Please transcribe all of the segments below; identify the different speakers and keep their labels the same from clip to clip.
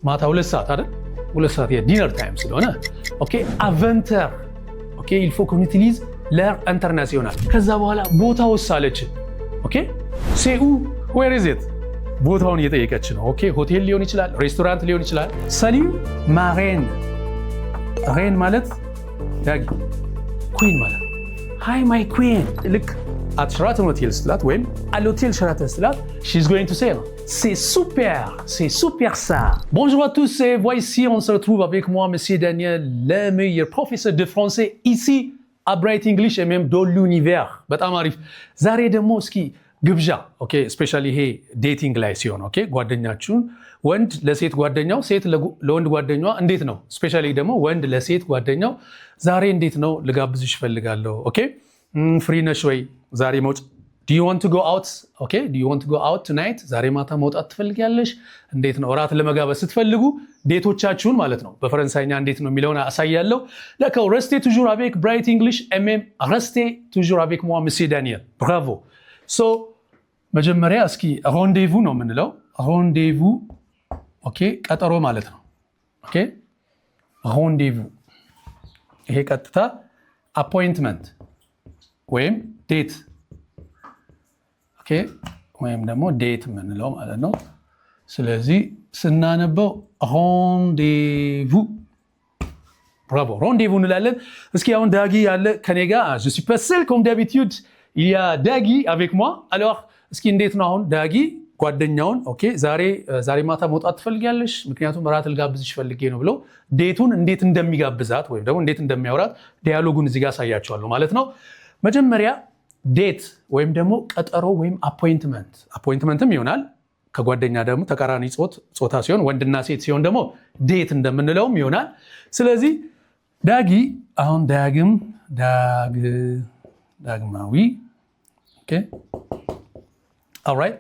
Speaker 1: ማታ 2 ሰዓት አይደል? 2 ሰዓት የዲነር ታይም ስለሆነ ኦኬ አቨንተር ኦኬ il faut qu'on utilise l'air international ከዛ በኋላ ቦታው ሳለች ኦኬ c'est où where is it ቦታውን እየጠየቀች ነው ኦኬ ሆቴል ሊሆን ይችላል ሬስቶራንት ሊሆን ይችላል salut ma reine reine ማለት ዳጊ queen ማለት hi my queen ልክ at Sheraton Hotel ስትላት ወይም à l'hôtel Sheraton ስትላት she's going to say c'est super ça bonjour à tous et voici on se retrouve avec moi monsieur Daniel le meilleur professeur de français ici à Bright English et même dans l'univers በጣም አሪፍ ዛሬ ደግሞ እስኪ ግብዣ ኦኬ ስፔሻሊ ይሄ ዴቲንግ ላይ ሲሆን ኦኬ ጓደኛችሁን ወንድ ለሴት ጓደኛው ሴት ለወንድ ጓደኛዋ እንዴት ነው ስፔሻሊ ደግሞ ወንድ ለሴት ጓደኛው ዛሬ እንዴት ነው ልጋብዝሽ ፈልጋለሁ ኦኬ ፍሪ ነሽ ወይ ዛሬ መውጣት do you want to go out okay do you want to go out tonight ዛሬ ማታ መውጣት ትፈልጊያለሽ እንዴት ነው እራት ለመጋበዝ ስትፈልጉ ዴቶቻችሁን ማለት ነው በፈረንሳይኛ እንዴት ነው የሚለውን አሳያለሁ ለከው restez toujours avec Bright English et même restez toujours avec moi monsieur Daniel bravo so መጀመሪያ እስኪ ሮንዴቭ ነው የምንለው ሮንዴቭ ኦኬ ቀጠሮ ማለት ነው ኦኬ ሮንዴቭ ይሄ ቀጥታ አፖይንትመንት ወይም ዴት ኦኬ ወይም ደግሞ ዴት የምንለው ማለት ነው ስለዚህ ስናነበው ሮንዴቭ ብራቮ ሮንዴቭ እንላለን እስኪ አሁን ዳጊ ያለ ከኔ ጋር je suis pas seul comme d'habitude il y a Dagi avec moi alors እስኪ እንዴት ነው አሁን ዳጊ ጓደኛውን ኦኬ ዛሬ ማታ መውጣት ትፈልጊያለሽ ምክንያቱም እራት ልጋብዝሽ ፈልጌ ነው ብሎ ዴቱን እንዴት እንደሚጋብዛት ወይም ደግሞ እንዴት እንደሚያወራት ዲያሎጉን እዚህ ጋር አሳያቸዋለሁ ማለት ነው መጀመሪያ ዴት ወይም ደግሞ ቀጠሮ ወይም አፖይንትመንትም ይሆናል ከጓደኛ ደግሞ ተቃራኒ ጾታ ሲሆን ወንድና ሴት ሲሆን ደግሞ ዴት እንደምንለውም ይሆናል ስለዚህ ዳጊ አሁን ዳግማዊ ኦኬ alright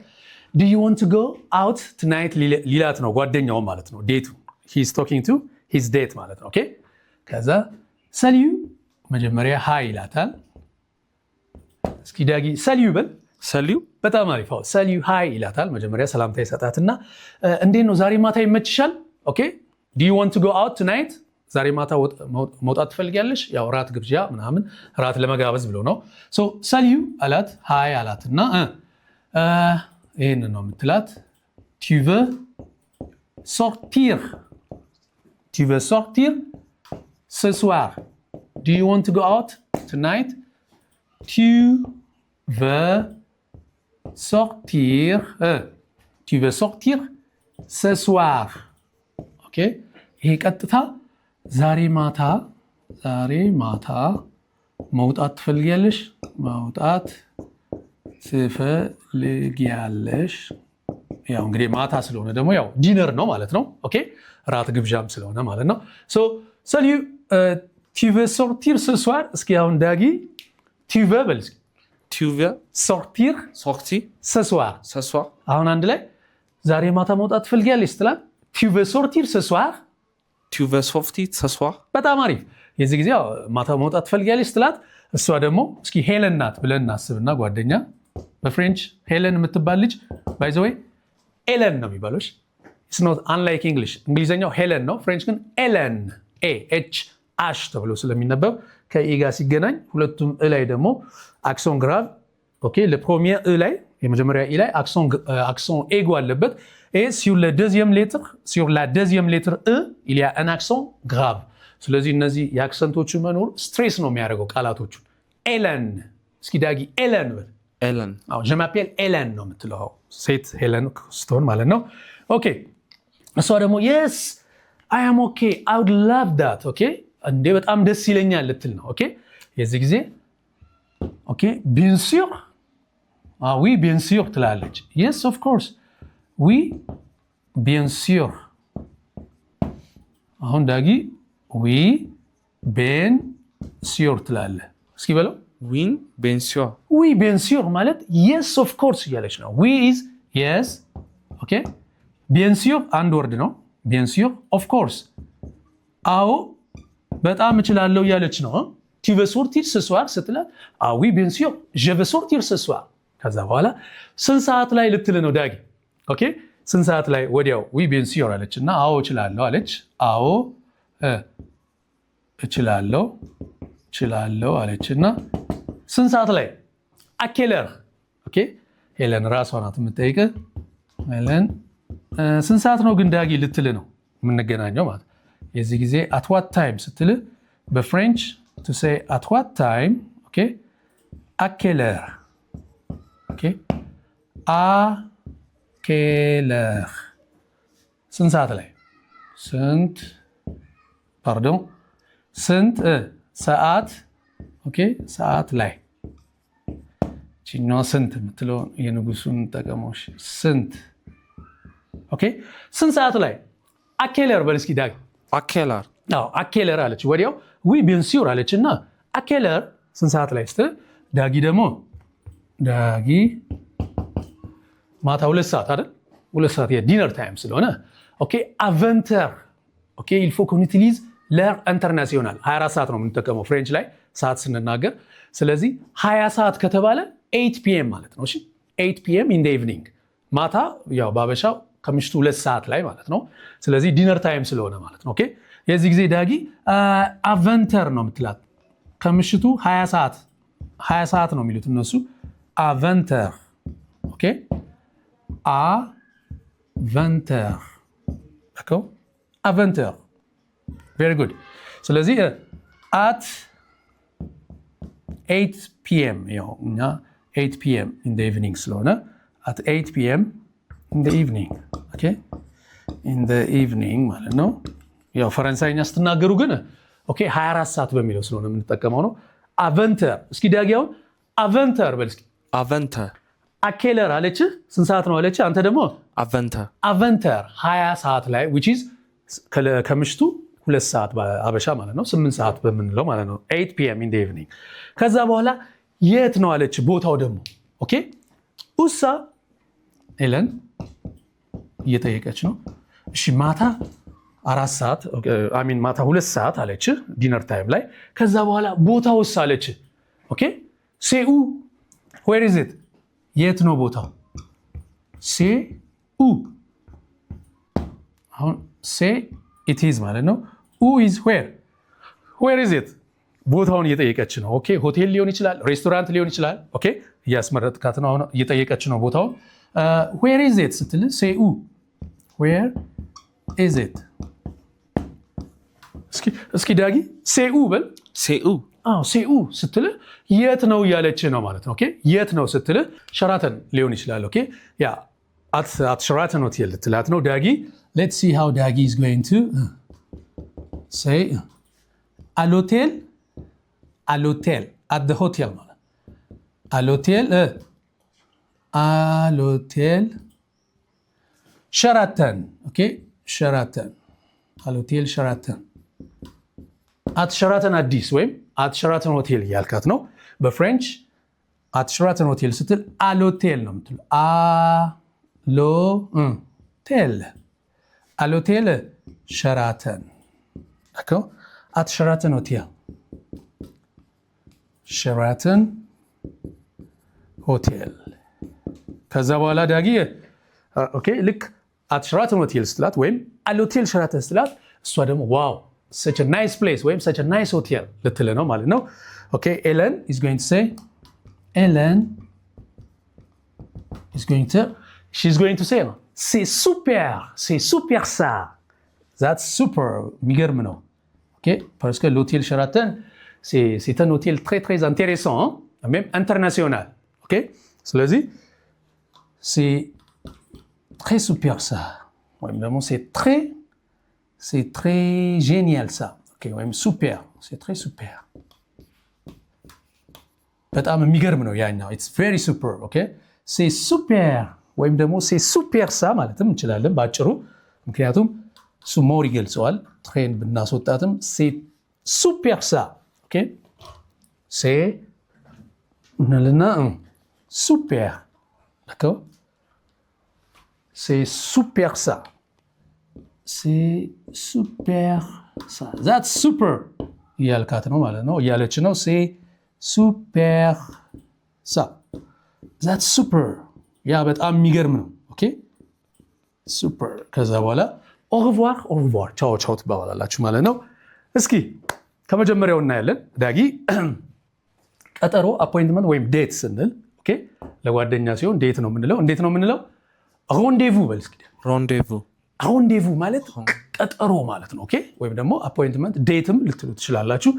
Speaker 1: do you want to go out tonight ሊላት ነው ጓደኛው ማለት ነው ዴቱ he is talking to his date ማለት ነው ኦኬ ከዛ salut መጀመሪያ ሃይ ይላታል እስኪ ዳጊ salut በል salut በጣም አሪፍ አዎ salut ሃይ ይላታል መጀመሪያ ሰላምታ ይሰጣትና እንዴት ነው ዛሬ ማታ ይመችሻል ኦኬ do you want to go out tonight ዛሬ ማታ መውጣት ትፈልጊያለሽ ያው ራት ግብዣ ምናምን ራት ለመጋበዝ ብሎ ነው so salut አላት ሃይ አላትና ይሄን ነው የምትላት tu veux sortir ce soir do you want to go out tonight tu veux sortir ce soir ኦኬ ይሄ ቀጥታ ዛሬ ማታ መውጣት ትፈልጊያለሽ መውጣት ትፈልጊያለሽ ያው እንግዲህ ማታ ስለሆነ ደግሞ ያው ዲነር ነው ማለት ነው ኦኬ ራት ግብዣም ስለሆነ ማለት ነው so salut tu veux sortir ce soir እስኪ አሁን ዳጊ tu veux በል እስኪ
Speaker 2: tu veux
Speaker 1: sortir ce soir አሁን አንድ ላይ ዛሬ ማታ መውጣት ትፈልጊያለሽ ትላት tu veux sortir ce soir በጣም አሪፍ የዚህ ጊዜ ማታ መውጣት ትፈልጊያለሽ ትላት እሷ ደግሞ እስኪ ሄለን ናት ብለን እናስብና ጓደኛ በፍሬንች ሄለን የምትባል ልጅ by the way ኤለን ነው የሚባለው it's not unlike English እንግሊዘኛው ሄለን ነው ፍሬንች ግን ኤለን AH ተብሎ ስለሚነበብ ከኢ ጋር ሲገናኝ ሁለቱም እ ላይ ደግሞ አክሶን ግራቭ ኦኬ le premier እ ላይ የመጀመሪያ ኢ ላይ አክሶን ኤጎ አለበት et sur la deuxième lettre e il y a un accent grave ስለዚህ እነዚህ የአክሰንቶቹ መኖር ስትሬስ ነው የሚያደርገው ቃላቶቹን ኤለን እስኪ ዳጊ ኤለን በል
Speaker 2: ኤለን
Speaker 1: አዎ je m'appelle ኤለን ነው የምትለው ሴት ሄለን ስትሆን ማለት ነው ኦኬ እሷ ደግሞ yes I am okay I would love that ኦኬ እንዴ በጣም ደስ ይለኛል ልትል ነው ኦኬ የዚህ ጊዜ ኦኬ bien sûr oui bien sûr ትላለች yes of course oui bien sûr አሁን ዳጊ oui bien sûr ትላለህ እስኪ በለው
Speaker 2: oui
Speaker 1: bien sûr ማለት yes of course እያለች ነው oui is yes okay bien sûr አንድ ወርድ ነው bien sûr of course አዎ በጣም እችላለሁ እያለች ነው tu veux sortir ce soir ስትላት ah oui bien sûr je veux sortir ce soir ከዛ በኋላ ስንት ሰዓት ላይ ልትል ነው ዳጊ ኦኬ ስንት ሰዓት ላይ ወዲያው ዊ ቢን ሲዮር አለችና አዎ እችላለሁ አለች። አዎ እችላለሁ አለችና ስንት ሰዓት ላይ አኬለር ኦኬ ሄለን ራሷ ናት የምትጠይቅ ሄለን ስንት ሰዓት ነው ግን ዳጊ ልትል ነው የምንገናኘው ማለት የዚህ ጊዜ at what time ስትል በፍሬንች to say at what time ኦኬ አኬለር ኦኬ አኬለር ስንት ሰዓት ላይ ስንት ሰዓት ኦኬ ሰዓት ላይ ቺኛው ስንት የምትለው የንጉሱን ተጠቀመሽ ስንት ኦኬ ስንት ሰዓት ላይ አኬለር በል እስኪ ዳጊ አኬለር አለች ወዲያው ዊ ቢን ሲዮር አለችና አኬለር ስንት ሰዓት ላይ ስትል ዳጊ ደግሞ ዳጊ ማታ 2 ሰዓት አይደል 2 ሰዓት የዲነር ታይም ስለሆነ ኦኬ አቨንተር ኦኬ il faut qu'on utilise l'heure internationale 24 ሰዓት ነው የምንጠቀመው ፍሬንች ላይ ሰዓት ስንናገር ስለዚህ 20 ሰዓት ከተባለ 8 ፒኤም ማለት ነው እሺ 8 ፒኤም in the evening ማታ ያው ባበሻው ከምሽቱ 2 ሰዓት ላይ ማለት ነው ስለዚህ ዲነር ታይም ስለሆነ ማለት ነው ኦኬ የዚህ ጊዜ ዳጊ አቨንተር ነው የምትላት ከምሽቱ 20 ሰዓት ነው የሚሉት እነሱ አቨንተር ኦኬ አቨንተር very good ስለዚህ at 8 p.m. ያው እኛ 8 p.m. in the evening ስለሆነ at 8 p.m. in the evening okay in the evening ማለት ነው ያው ፈረንሳይኛ ስትናገሩ ግን ኦኬ 24 ሰዓት በሚለው ስለሆነ የምንጠቀመው ነው አቨንተር እስኪ ዳጊያው አቨንተር በል እስኪ
Speaker 2: አቨንተር
Speaker 1: አኬለር አለች ስንት ሰዓት ነው አለች አንተ ደግሞ አቨንተር 20 ሰዓት ላይ which is ከምሽቱ 2 ሰዓት በአበሻ ማለት ነው 8 ሰዓት በምንለው ማለት ነው 8 p.m. in the evening ከዛ በኋላ የት ነው አለች ቦታው ደግሞ ኦኬ ኡሳ ኤለን እየጠየቀች ነው እሺ ማታ 4 ሰዓት አሚን ማታ 2 ሰዓት አለች ዲነር ታይም ላይ ከዛ በኋላ ቦታውስ አለች ኦኬ ሴኡ where is it የት ነው ቦታው ሴኡ አሁን ሴ it is ማለት ነው who is where is it ቦታውን እየጠየቀች ነው ኦኬ ሆቴል ሊሆን ይችላል ሬስቶራንት ሊሆን ይችላል ኦኬ እያስመረጥካት ነው አሁን እየጠየቀች ነው ቦታውን where is it ስትል ሴኡ where is it እስኪ ዳጊ ሴኡ በል ሴኡ ስትል የት ነው እያለች ነው ማለት ነው ኦኬ የት ነው ስትል ሸራተን ሊሆን ይችላል ኦኬ ያ at ሸራተን ሆቴል ትላት ነው ዳጊ let's see how Dagi is going to say à l'hôtel at the hotel à l'hôtel Sheraton okay Sheraton à l'hôtel Sheraton at Sheraton አዲስ ወይም at Sheraton hotel ያልካት ነው በፍሬንች at Sheraton hotel ስትል à l'hôtel ነው የምትለው à l'hôtel Sheraton d'accord at Sheraton hotel Sheraton hotel ከዛ በኋላ ዳጊ ኦኬ ልክ at Sheraton hotel ስትላት ወይም à l'hôtel Sheraton ስትላት እሷ ደግሞ ዋው such a nice place ወይም such a nice hotel ልትል ነው ማለት ነው ኦኬ Ellen is going to say she's going to say c'est super ça that's super የሚገርም ነው ኦኬ parce que l'hôtel Sheraton c'est un hôtel très très intéressant hein? même international ok ስለዚህ c'est très super ça ወይም ደግሞ c'est très génial ça ok ወይም super c'est très super በጣም የሚገርም ነው ያኛው it's very super okay c'est super ወይም ደግሞ c'est super ça ማለትም እንችላለን ባጭሩ ምክንያቱም እሱ ሞር ይገልጸዋል ትሬን ብናስወጣትም c'est super ça ok c'est እንልና super d'accord c'est super ça c'est super ça that's super ያልካት ነው ማለት ነው ያለች ነው c'est super ça that's super ያ በጣም የሚገርም ነው ኦኬ ሱፐር። ከዛ በኋላ ኦርቮር ኦርቮር ቻው ቻው ትባባላላችሁ ማለት ነው። እስኪ ከመጀመሪያው እናያለን። ዳጊ ቀጠሮ አፖይንትመንት ወይም ዴት ስንል ኦኬ፣ ለጓደኛ ሲሆን ዴት ነው የምንለው። እንዴት ነው የምንለው? ሮንዴቭ በል እስኪ። ሮንዴቭ ማለት ቀጠሮ ማለት ነው። ኦኬ፣ ወይም ደግሞ አፖይንትመንት ዴትም ልትሉ ትችላላችሁ።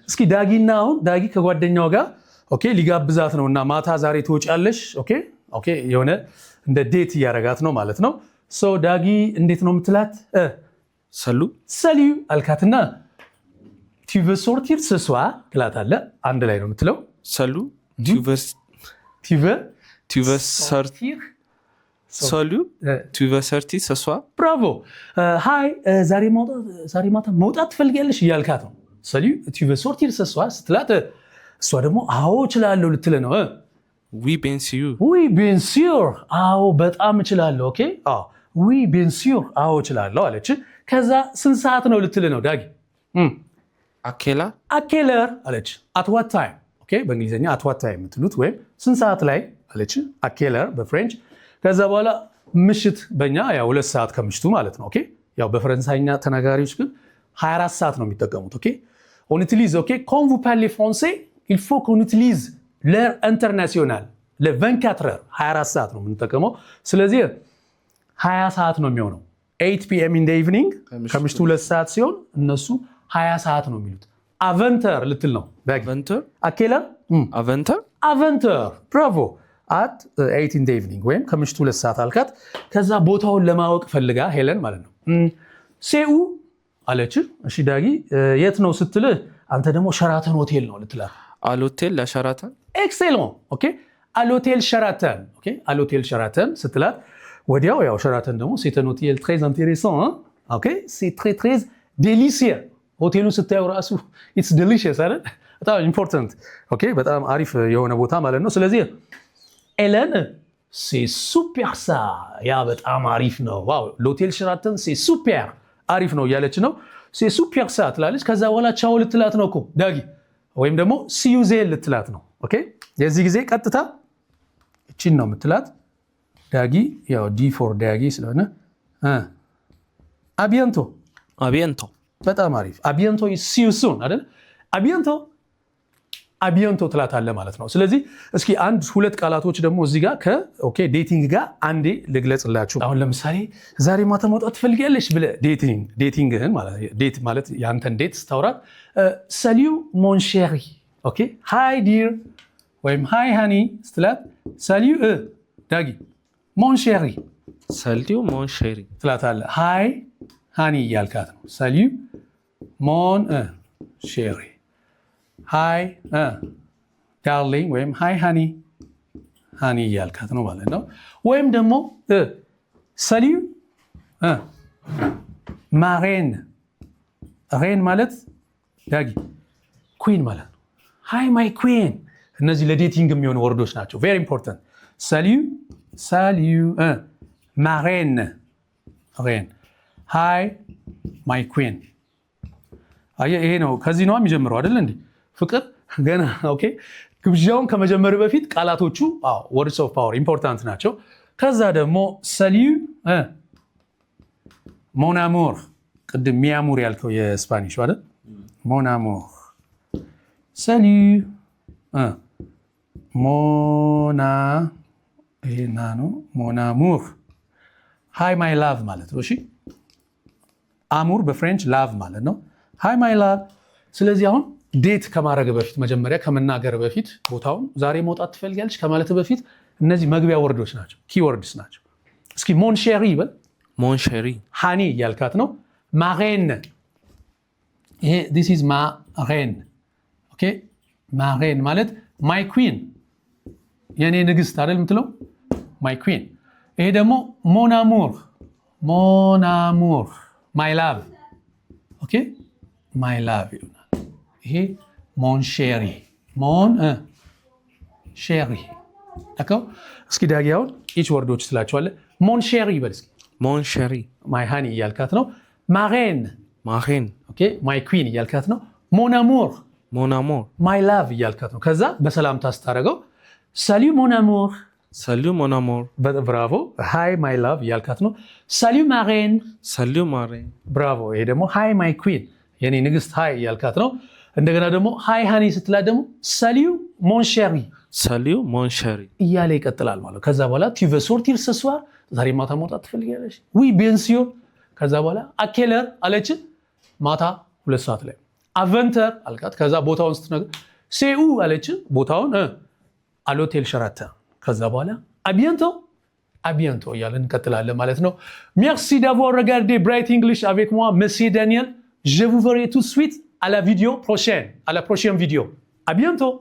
Speaker 1: እስኪ ዳጊና አሁን ዳጊ ከጓደኛው ጋር ኦኬ ሊጋብዛት ነው እና ማታ ዛሬ ትወጫለሽ። ኦኬ ኦኬ፣ የሆነ እንደ ዴት እያረጋት ነው ማለት ነው። ሶ ዳጊ እንዴት ነው የምትላት? ሰሉ አልካትና tu veux sortir ce soir ትላታለህ። አንድ ላይ ነው የምትለው።
Speaker 2: ሰሉ tu veux sortir ce soir።
Speaker 1: ብራቮ። ሃይ ዛሬ ማታ መውጣት ትፈልጊያለሽ እያልካት ነው። ሰሉ tu veux sortir ce soir ስትላት እሷ ደግሞ አዎ እችላለሁ ልትል ነው።
Speaker 2: oui bien sûr
Speaker 1: አዎ በጣም እችላለሁ። ኦኬ አዎ oui bien sûr አዎ እችላለሁ አለች። ከዛ ስንት ሰዓት ነው ልትል ነው ዳጊ? አኬለር አለች። at what time ኦኬ፣ በእንግሊዝኛ at what time የምትሉት ወይም ስንት ሰዓት ላይ አለች። አኬለር በፍሬንች። ከዛ በኋላ ምሽት በእኛ ያው 2 ሰዓት ከምሽቱ ማለት ነው። ኦኬ ያው በፈረንሳይኛ ተናጋሪዎች ግን 24 ሰዓት ነው የሚጠቀሙት። ኦኬ on utilise ኦኬ quand vous parlez français il faut qu'on utilise l'heure internationale le 24 heures 24 ሰዓት ነው የምንጠቀመው። ስለዚህ 20 ሰዓት ነው የሚሆነው 8 p.m. in the evening ከምሽቱ 2 ሰዓት ሲሆን እነሱ 20 ሰዓት ነው የሚሉት። አቨንተር ልትል ነው አኬለር አቨንተር ብራቮ at 8 in the evening ወይም ከምሽቱ 2 ሰዓት አልካት። ከዛ ቦታውን ለማወቅ ፈልጋ ሄለን ማለት ነው ሴኡ አለች። እሺ ዳጊ የት ነው ስትልህ አንተ ደግሞ ሸራተን ሆቴል ነው ልትላት።
Speaker 2: አልሆቴል ለሸራተን
Speaker 1: ኤክሴለንት ኦኬ አልሆቴል ሸራተን ኦኬ አልሆቴል ሸራተን ስትላት ወዲያው ያው ሸራተን ደግሞ c'est un hôtel très intéressant ኦኬ c'est très délicieux ሆቴሉን ስታየው ራሱ it's delicious አይደል? በጣም ኢምፖርታንት ኦኬ በጣም አሪፍ የሆነ ቦታ ማለት ነው። ስለዚህ ኤለን c'est super ça ያ በጣም አሪፍ ነው ዋው l'hôtel ሸራተን c'est super አሪፍ ነው እያለች ነው c'est super ça ትላለች። ከዛ በኋላ ቻው ልትላት ነው እኮ ዳጊ ወይም ደግሞ see you then ልትላት ነው። ኦኬ የዚህ ጊዜ ቀጥታ እቺን ነው የምትላት ዳጊ ያው ዲ ፎር ዳጊ ስለሆነ አቢየንቶ በጣም አሪፍ አቢየንቶ see you soon አይደል? አቢየንቶ ትላታለህ ማለት ነው። ስለዚህ እስኪ አንድ ሁለት ቃላቶች ደግሞ እዚህ ጋር ከኦኬ ዴቲንግ ጋር አንዴ ልግለጽላችሁ። አሁን ለምሳሌ ዛሬ ማታ መውጣት ትፈልጊያለሽ ብለህ ዴቲንግህን ማለት ዴት ማለት ያንተን ዴት ስታወራት ሰሊው ሞን ሼሪ ኦኬ ሃይ ዲር ወይም ሃይ ሃኒ ስትላት ሰሊው ዳጊ ሞን ሼሪ ትላታለህ። ሃይ ሃኒ እያልካት ነው። ሰሊው ሞን ሼሪ ሃይ ዳርሊንግ ወይም ሃይ ሃኒ እያልካት ነው ማለት ነው። ወይም ደግሞ ሰሊው ማሬን ሬን ማለት ዳጊ ኩዊን ማለት ነው። ሃይ ማይ ኩዊን። እነዚህ ለዴቲንግ የሚሆኑ ወርዶች ናቸው። ቬሪ ኢምፖርታንት። ሰሊው ማሬን ሬን ሃይ ማይ ኩዊን። ይሄ ነው ከዚህ ነው የሚጀምረው አይደል እንዴ? ፍቅር ገና ኦኬ። ግብዣውን ከመጀመሩ በፊት ቃላቶቹ ወርድስ ኦፍ ፓወር ኢምፖርታንት ናቸው። ከዛ ደግሞ ሰሊው ሞን አሞር፣ ቅድም ሚያሙር ያልከው የስፓኒሽ አይደል? ሞን አሞር ሰሊው ሞን አሙር ሃይ ማይ ላቭ ማለት ነው። እሺ አሙር በፍሬንች ላቭ ማለት ነው። ሃይ ማይ ላቭ። ስለዚህ አሁን ዴት ከማድረግ በፊት መጀመሪያ ከመናገር በፊት ቦታውን ዛሬ መውጣት ትፈልጊያለሽ ከማለት በፊት እነዚህ መግቢያ ወርዶች ናቸው፣ ኪወርድስ ናቸው። እስኪ ሞን ሼሪ በል።
Speaker 2: ሞን ሼሪ
Speaker 1: ሃኒ እያልካት ነው። ማሬን ይሄ this is ማሬን ኦኬ። ማሬን ማለት ማይ ኩዊን የኔ ንግስት አይደል የምትለው ማይ ኩዊን። ይሄ ደግሞ ሞን አሙር ማይ ላቭ ኦኬ ማይ ላቭ ይሆናል። ይሄ ሞን ሼሪ አከው። እስኪ ዳጊያውን ኢች ወርዶች ትላቸዋለህ። ሞን ሼሪ በል እስኪ።
Speaker 2: ሞን ሼሪ
Speaker 1: ማይ ሃኒ እያልካት ነው። ማሬን ኦኬ ማይ ኩዊን እያልካት ነው። ሞን አሙር ማይ ላቭ እያልካት ነው። ከዛ በሰላምታ ስታደርገው ሰሊው ሞን አሙር
Speaker 2: Salut mon amour.
Speaker 1: ብራቮ። ሃይ ማይ ላቭ እያልካት ነው። ሳሉ ማሬን።
Speaker 2: Salut Marie.
Speaker 1: ብራቮ። ይሄ ደግሞ ሃይ ማይ ኩዊን የኔ ንግስት ሃይ እያልካት ነው። እንደገና ደግሞ ሃይ ሃኒ ስትላት ደግሞ ሳሉ ሞን ሼሪ
Speaker 2: Salut mon chéri.
Speaker 1: እያለ ይቀጥላል ማለት ነው። ከዛ በኋላ tu veux sortir ce soir ዛሬ ማታ መውጣት ትፈልጊያለሽ? oui bien sûr። ከዛ በኋላ à quelle heure አለች። ማታ 2 ሰዓት ላይ። à 20h አልካት። ከዛ ቦታውን ስትነግር c'est où አለች። ቦታውን à l'hôtel Sheraton። ከዛ በኋላ à bientôt እያለን እንቀጥላለን ማለት ነው። merci d'avoir regardé Bright English avec moi monsieur Daniel. Je vous verrai tout de suite à la vidéo prochaine, à la prochaine vidéo. À bientôt.